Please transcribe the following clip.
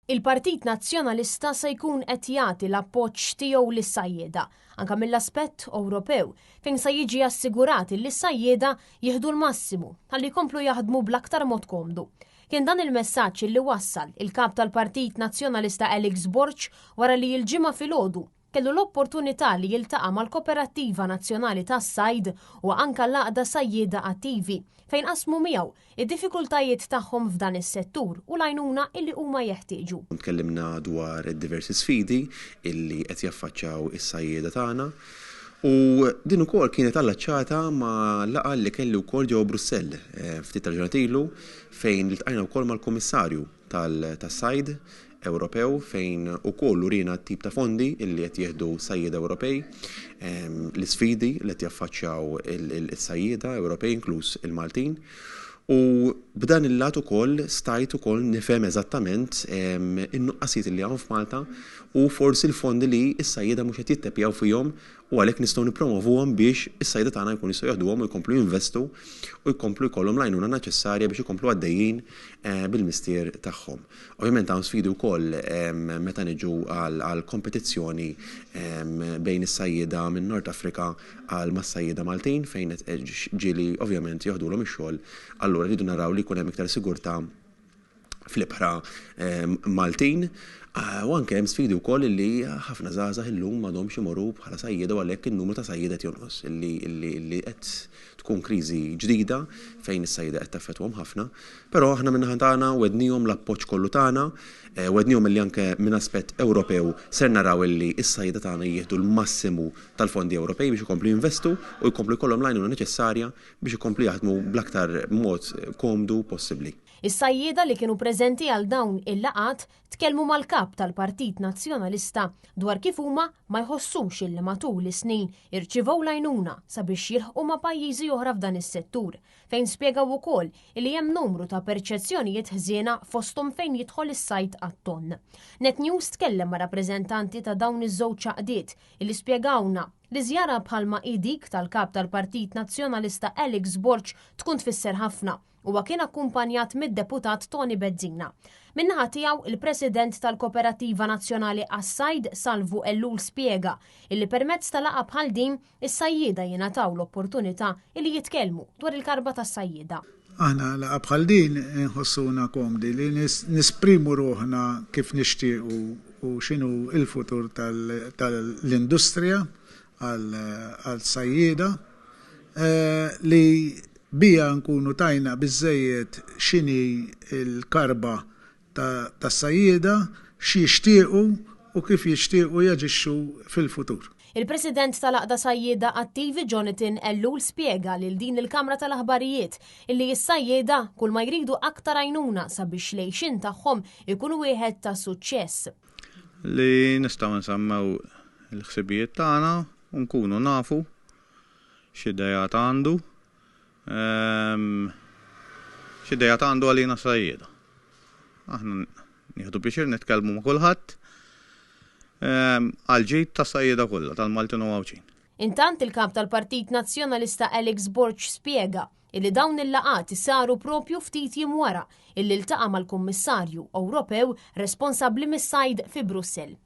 Il-Partit Nazzjonalista se jkun qed jagħti l-appoġġ tiegħu lis-sajjieda anke mill-aspett Ewropew fejn se jiġi assigurat li s-sajjieda jieħdu l-massimu ħalli jkomplu jaħdmu bl-aktar mod komdu. Kien dan il-messaġġ li wassal il-kap tal-Partit Nazzjonalista Alex Borch wara li l-ġimgħa filgħodu kellu l-opportunità li jiltaqa' mal-Koperattiva Nazzjonali tas-Sajd u anke l-għaqda sajjieda attivi fejn qasmu miegħu id-diffikultajiet tagħhom f'dan is-settur u l-għajnuna illi huma jeħtieġu. Tkellimna dwar id-diversi sfidi illi qed jaffaċċjaw is-sajjieda tagħna u din ukoll kienet allaċċata ma' laqgħa li kelli wkoll ġewwa Brussell ftit ġranet ilu fejn iltqajna wkoll mal-Kummissarju tas-Sajd Ewropew fejn ukoll urina t-tip ta' fondi illi qed jieħdu sajjieda Ewropej, l-isfidi li qed jaffaċċjaw is-sajjieda Ewropej inkluż il-Maltin. U b'dan il-lat ukoll stajt ukoll nifhem eżattament in-nuqqasijiet li hawn f'Malta u forsi l-fondi li s-sajjieda mhux qed jittepjaw fihom u għalhekk nistgħu nippromovuhom biex is-sajjieda tagħna jkunu jistgħu jaħduhom u jkomplu jinvestu u jkomplu jkollhom l-għajnuna neċessarja biex ikomplu għaddejjin bil-mistier tagħhom. Ovvjament hawn sfidi wkoll meta niġu għal kompetizzjoni bejn is-sajjieda minn Nord Afrika għal mas-sajjieda Maltin fejn ġieli ovvjament jaħdulhom ix-xogħol. Allura rridu naraw li jkun hemm iktar sigurtà fl-ibħra Maltin. U anke hemm sfidi wkoll li ħafna żgħażagħ illum m'għadhomx imorru bħala sajjieda u għalhekk in-numru ta' sajjieda qed jonqos li qed tkun kriżi ġdida fejn is-sajjieda qed taffettwhom ħafna. Però aħna min-naħa tagħna wednihom l-appoġġ kollu tagħna, wednihom li anke minn aspett Ewropew ser naraw illi s-sajjieda tagħna jieħdu l-massimu tal-fondi Ewropej biex ikomplu jinvestu u jkomplu jkollhom l-għajnuna neċessarja biex ikomplu jaħdmu bl-aktar mod komdu possibbli. Is-sajjieda li kienu preżenti għal dawn il-laqat tkellmu mal-kap tal-Partit Nazzjonalista dwar kif huma ma jħossux illi matul is-snin irċivew l-għajnuna sabiex jilħqu ma' pajjiżi oħra f'dan is-settur, fejn spjegaw ukoll li hemm numru ta' perċezzjonijiet ħżiena fosthom fejn jidħol is-sajd għat-tonn. Net News tkellem ma' rappreżentanti ta' dawn iż-żewġ ċaqdiet illi spjegawna li żjara bħalma dik tal-kap tal-Partit Nazzjonalista Alex Borch tkun tfisser ħafna huwa kien akkumpanjat mid-deputat Tony Bezzina. Min-naħa tiegħu il-President tal-Koperattiva Nazzjonali għas-Sajd Salvu Ellul spjega illi permezz tal-laqgħa bħal din is-sajjieda jingħataw l-opportunità illi jitkellmu dwar il-karba tas-sajjieda. Aħna laqgħa bħal din inħossuna komdi li nisprimu ruħna kif nixtiequ u x'inhu il-futur tal-industrija għal-sajjieda li bija nkunu tajna biżżejjed x'inhi l-karba tas-sajjieda xi jixtiequ u kif jixtiequ jaġixxu fil-futur. Il-President tal-Aqda Sajjieda Attivi Jonathan Ellul spjega lil din il-Kamra tal-Aħbarijiet illi s-sajjieda kull ma jridu aktar għajnuna sabiex lejxin tagħhom ikunu wieħed ta' suċċess. Li nistgħu nsemmew il-ħsibijiet tagħna u nkunu nafu x'idejat għandu x'idejat għandu għalina sajjieda. Aħna nieħdu biex nitkellmu ma' kulħadd għal-ġid ta' sajjieda kollha tal-Maltin u Għawċin. Intant il-kap tal-Partit Nazzjonalista Alex Borch spjega illi dawn il-laqat saru propju ftit jiem wara illi ltaqa' mal-Kummissarju Ewropew responsabbli mis-sajd fi Brussell.